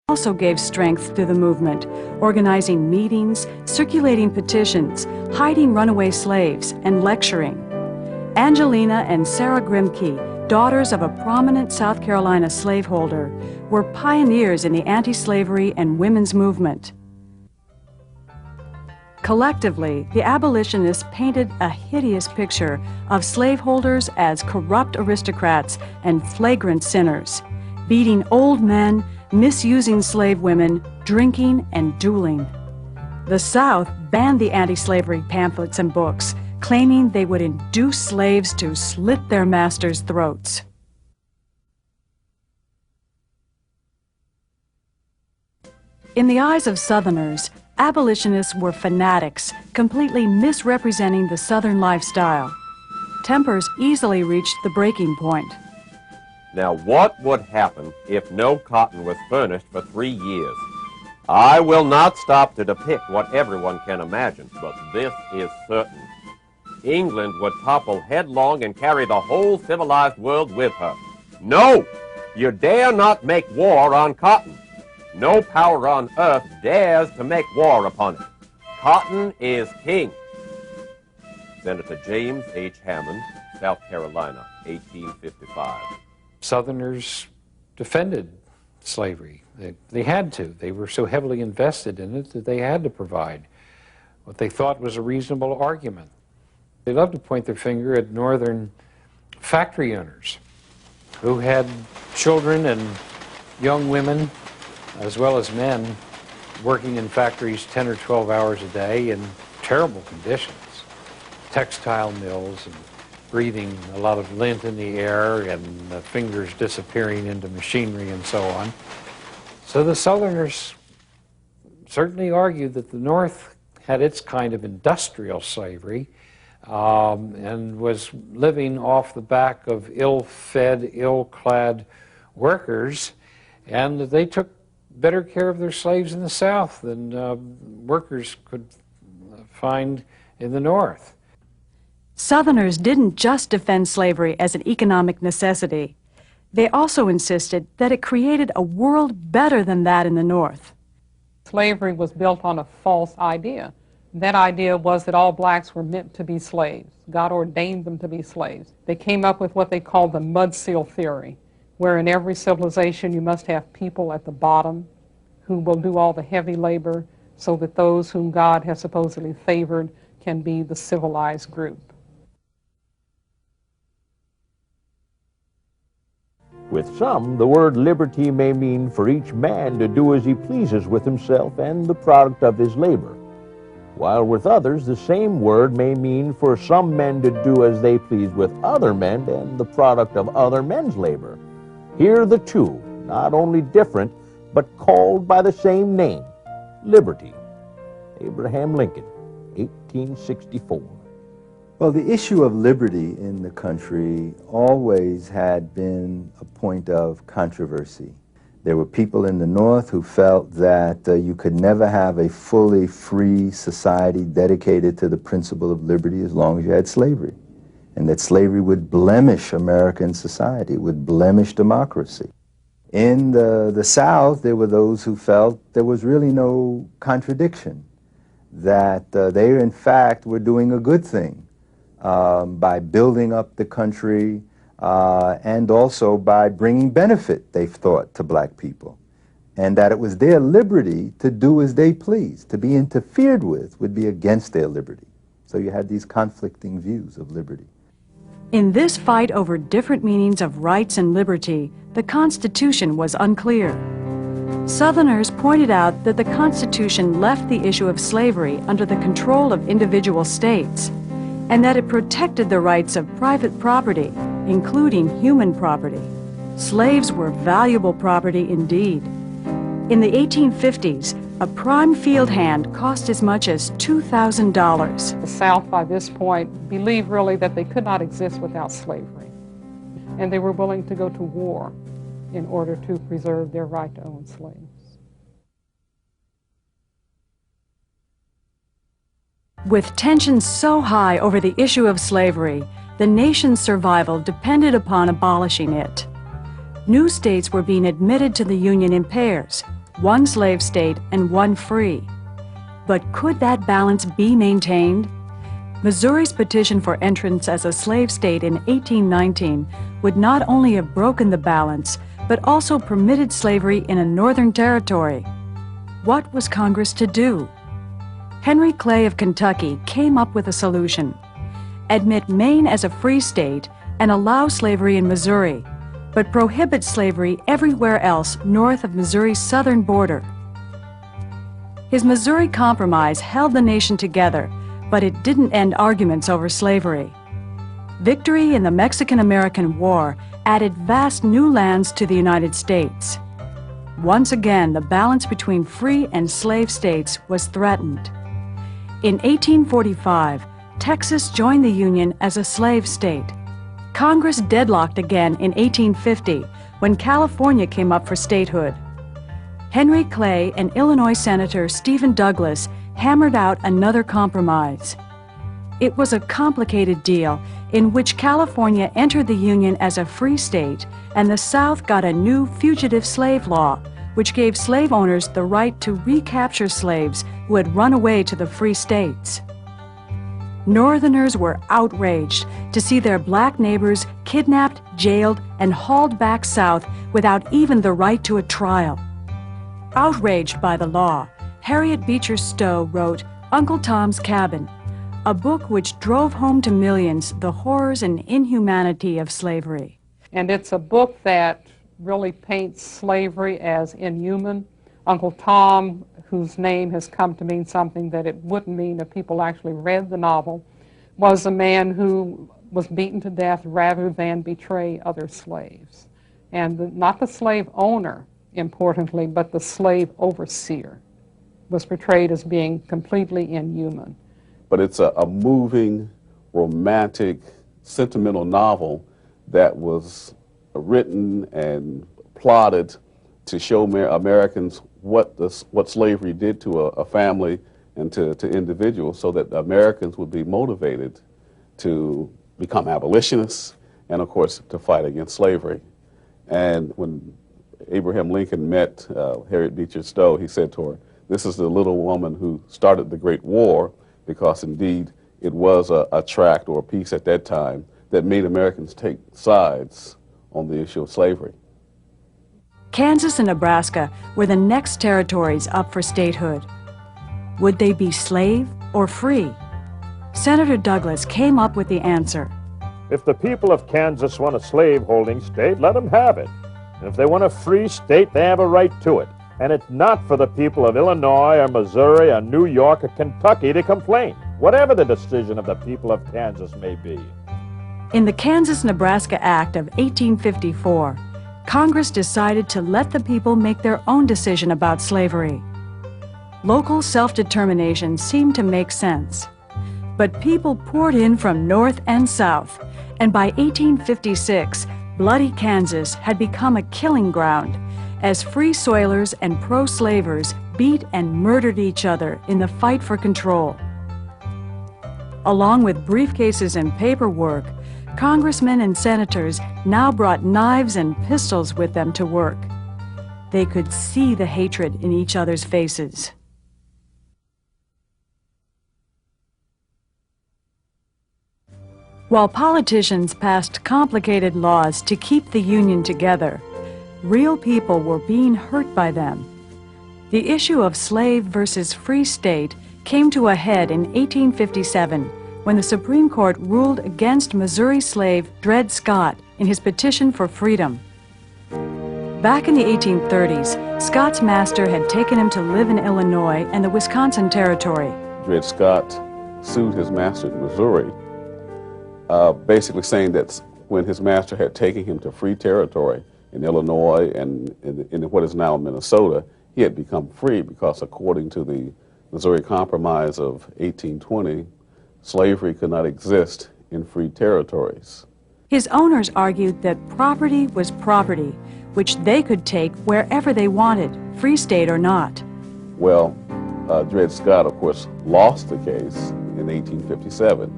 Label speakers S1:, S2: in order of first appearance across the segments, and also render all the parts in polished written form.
S1: also gave strength to the movement, organizing meetings, circulating petitions, hiding runaway slaves, and lecturing. Angelina and Sarah Grimke, daughters of a prominent South Carolina slaveholder, were pioneers in the anti-slavery and women's movement. Collectively, the abolitionists painted a hideous picture of slaveholders as corrupt aristocrats and flagrant sinners, beating old men, misusing slave women, drinking, and dueling. The South banned the anti-slavery pamphlets and books, claiming they would induce slaves to slit their masters' throats. In the eyes of Southerners, abolitionists were fanatics, completely misrepresenting the Southern lifestyle. Tempers easily reached the breaking point.
S2: Now, what would happen if no cotton was furnished for 3 years? I will not stop to depict what everyone can imagine, but this is certain. England would topple headlong and carry the whole civilized world with her. No! You dare not make war on cotton. No power on earth dares to make war upon it. Cotton is king. Senator James H. Hammond, South Carolina, 1855.
S3: Southerners defended slavery. They had to. They were so heavily invested in it that they had to provide what they thought was a reasonable argument. They loved to point their finger at northern factory owners who had children and young women, as well as men, working in factories 10 or 12 hours a day in terrible conditions. Textile mills and breathing a lot of lint in the air and the fingers disappearing into machinery and so on. So the Southerners certainly argued that the North had its kind of industrial slavery and was living off the back of ill-fed, ill-clad workers, and that they took better care of their slaves in the South than workers could find in the North.
S1: Southerners didn't just defend slavery as an economic necessity. They also insisted that it created a world better than that in the North.
S4: Slavery was built on a false idea. That idea was that all blacks were meant to be slaves. God ordained them to be slaves. They came up with what they called the mud seal theory, where in every civilization you must have people at the bottom who will do all the heavy labor so that those whom God has supposedly favored can be the civilized group.
S5: With some, the word liberty may mean for each man to do as he pleases with himself and the product of his labor, while with others the same word may mean for some men to do as they please with other men and the product of other men's labor. Here the two, not only different, but called by the same name, liberty. Abraham Lincoln, 1864.
S6: Well, the issue of liberty in the country always had been a point of controversy. There were people in the North who felt that you could never have a fully free society dedicated to the principle of liberty as long as you had slavery, and that slavery would blemish American society, would blemish democracy. In the South, there were those who felt there was really no contradiction, that they in fact were doing a good thing by building up the country and also by bringing benefit, they thought, to black people, and that it was their liberty to do as they pleased. To be interfered with would be against their liberty. So you had these conflicting views of liberty.
S1: In this fight over different meanings of rights and liberty, the Constitution was unclear. Southerners pointed out that the Constitution left the issue of slavery under the control of individual states, and that it protected the rights of private property, including human property. Slaves were valuable property indeed. In the 1850s, a prime field hand cost as much as $2,000.
S4: The South, by this point, believed really that they could not exist without slavery, and they were willing to go to war in order to preserve their right to own slaves.
S1: With tensions so high over the issue of slavery, the nation's survival depended upon abolishing it. New states were being admitted to the Union in pairs, one slave state and one free. But could that balance be maintained? Missouri's petition for entrance as a slave state in 1819 would not only have broken the balance, but also permitted slavery in a northern territory. What was Congress to do? Henry Clay of Kentucky came up with a solution: admit Maine as a free state and allow slavery in Missouri, but prohibit slavery everywhere else north of Missouri's southern border. His Missouri Compromise held the nation together, but it didn't end arguments over slavery. Victory in the Mexican-American War added vast new lands to the United States. Once again, the balance between free and slave states was threatened. In 1845, Texas joined the Union as a slave state. Congress deadlocked again in 1850 when California came up for statehood. Henry Clay and Illinois Senator Stephen Douglas hammered out another compromise. It was a complicated deal in which California entered the Union as a free state and the South got a new fugitive slave law, which gave slave owners the right to recapture slaves who had run away to the free states. Northerners were outraged to see their black neighbors kidnapped, jailed, and hauled back south without even the right to a trial. Outraged by the law, Harriet Beecher Stowe wrote Uncle Tom's Cabin, a book which drove home to millions the horrors and inhumanity of slavery.
S4: And it's a book that really paints slavery as inhuman. Uncle Tom, whose name has come to mean something that it wouldn't mean if people actually read the novel, was a man who was beaten to death rather than betray other slaves. And not the slave owner, importantly, but the slave overseer was portrayed as being completely inhuman.
S7: But it's a moving, romantic, sentimental novel that was written and plotted to show Americans what slavery did to a family and to individuals, so that Americans would be motivated to become abolitionists and, of course, to fight against slavery. And when Abraham Lincoln met Harriet Beecher Stowe, he said to her, "This is the little woman who started the Great War," because indeed it was a tract or a piece at that time that made Americans take sides on the issue of slavery.
S1: Kansas and Nebraska were the next territories up for statehood. Would they be slave or free? Senator Douglas came up with the answer.
S5: If the people of Kansas want a slave-holding state, let them have it. And if they want a free state, they have a right to it. And it's not for the people of Illinois or Missouri or New York or Kentucky to complain, whatever the decision of the people of Kansas may be.
S1: In the Kansas-Nebraska Act of 1854, Congress decided to let the people make their own decision about slavery. Local self-determination seemed to make sense. But people poured in from north and south, and by 1856, bloody Kansas had become a killing ground as free soilers and pro-slavers beat and murdered each other in the fight for control. Along with briefcases and paperwork, congressmen and senators now brought knives and pistols with them to work. They could see the hatred in each other's faces. While politicians passed complicated laws to keep the Union together, real people were being hurt by them. The issue of slave versus free state came to a head in 1857 when the Supreme Court ruled against Missouri slave Dred Scott in his petition for freedom. Back in the 1830s, Scott's master had taken him to live in Illinois and the Wisconsin Territory.
S7: Dred Scott sued his master in Missouri, basically saying that when his master had taken him to free territory in Illinois and in what is now Minnesota, he had become free because, according to the Missouri Compromise of 1820, slavery could not exist in free territories.
S1: His owners argued that property was property, which they could take wherever they wanted, free state or not.
S7: Well, Dred Scott, of course, lost the case in 1857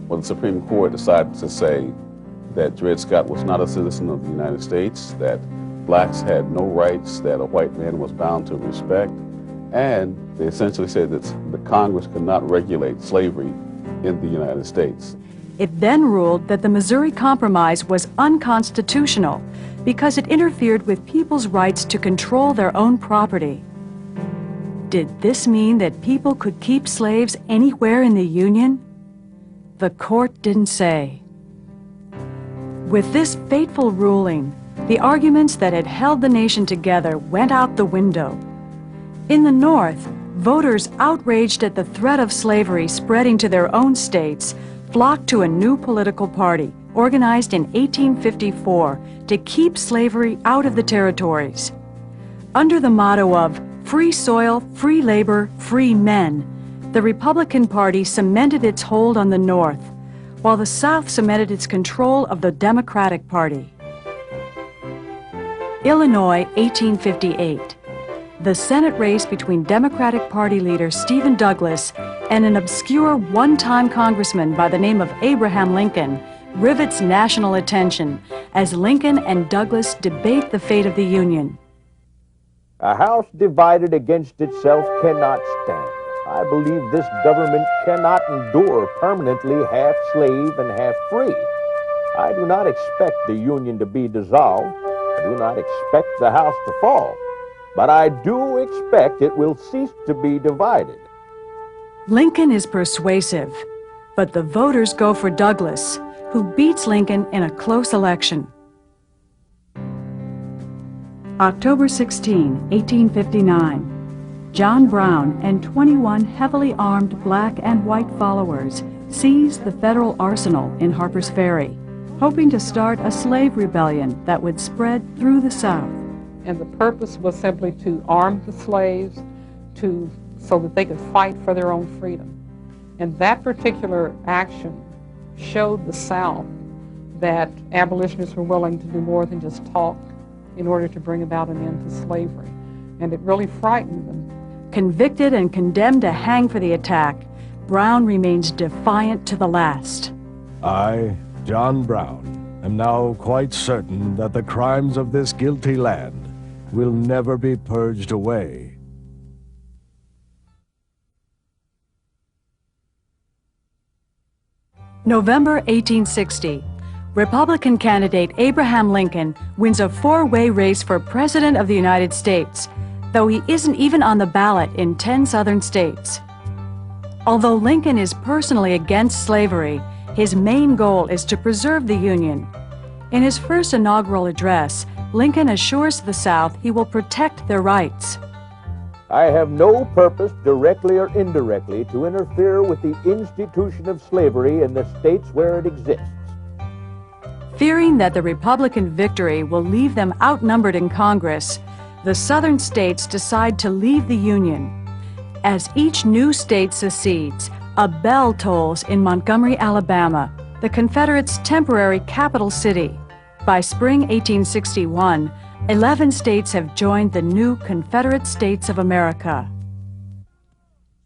S7: when the Supreme Court decided to say that Dred Scott was not a citizen of the United States, that blacks had no rights that a white man was bound to respect, and they essentially said that the Congress could not regulate slavery in the United States.
S1: It then ruled that the Missouri Compromise was unconstitutional because it interfered with people's rights to control their own property. Did this mean that people could keep slaves anywhere in the Union? The court didn't say. With this fateful ruling, the arguments that had held the nation together went out the window. In the North, voters outraged at the threat of slavery spreading to their own states flocked to a new political party organized in 1854 to keep slavery out of the territories. Under the motto of free soil, free labor, free men, the Republican Party cemented its hold on the North, while the South cemented its control of the Democratic Party. Illinois, 1858. The Senate race between Democratic Party leader Stephen Douglas and an obscure one-time congressman by the name of Abraham Lincoln rivets national attention as Lincoln and Douglas debate the fate of the Union.
S5: A house divided against itself cannot stand. I believe this government cannot endure permanently half slave and half free. I do not expect the Union to be dissolved. I do not expect the house to fall. But I do expect it will cease to be divided.
S1: Lincoln is persuasive, but the voters go for Douglas, who beats Lincoln in a close election. October 16, 1859. John Brown and 21 heavily armed black and white followers seized the federal arsenal in Harper's Ferry, hoping to start a slave rebellion that would spread through the South.
S4: And the purpose was simply to arm the slaves so that they could fight for their own freedom. And that particular action showed the South that abolitionists were willing to do more than just talk in order to bring about an end to slavery. And it really frightened them.
S1: Convicted and condemned to hang for the attack, Brown remains defiant to the last.
S8: I, John Brown, am now quite certain that the crimes of this guilty land will never be purged away.
S1: November 1860. Republican candidate Abraham Lincoln wins a four-way race for President of the United States, though he isn't even on the ballot in 10 southern states. Although Lincoln is personally against slavery, his main goal is to preserve the Union. In his first inaugural address, Lincoln assures the South he will protect their rights.
S5: I have no purpose, directly or indirectly, to interfere with the institution of slavery in the states where it exists.
S1: Fearing that the Republican victory will leave them outnumbered in Congress, the southern states decide to leave the Union. As each new state secedes, a bell tolls in Montgomery, Alabama, the Confederates' temporary capital city. By spring 1861, 11 states have joined the new Confederate States of America.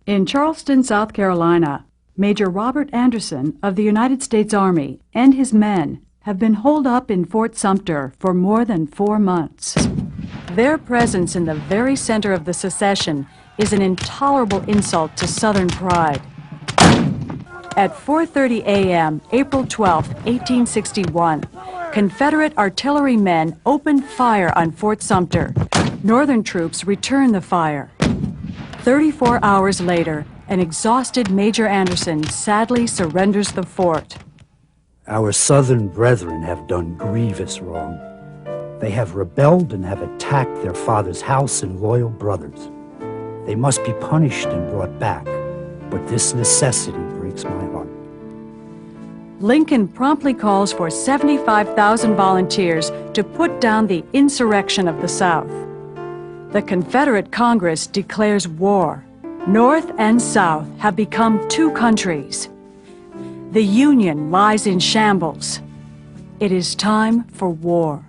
S1: In Charleston, South Carolina, Major Robert Anderson of the United States Army and his men have been holed up in Fort Sumter for more than 4 months. Their presence in the very center of the secession is an intolerable insult to Southern pride. At 4:30 a.m., April 12, 1861, Confederate artillerymen opened fire on Fort Sumter. Northern troops returned the fire. 34 hours later, an exhausted Major Anderson sadly surrenders the fort.
S9: Our Southern brethren have done grievous wrong. They have rebelled and have attacked their father's house and loyal brothers. They must be punished and brought back, but this necessity breaks my heart.
S1: Lincoln promptly calls for 75,000 volunteers to put down the insurrection of the South. The Confederate Congress declares war. North and South have become two countries. The Union lies in shambles. It is time for war.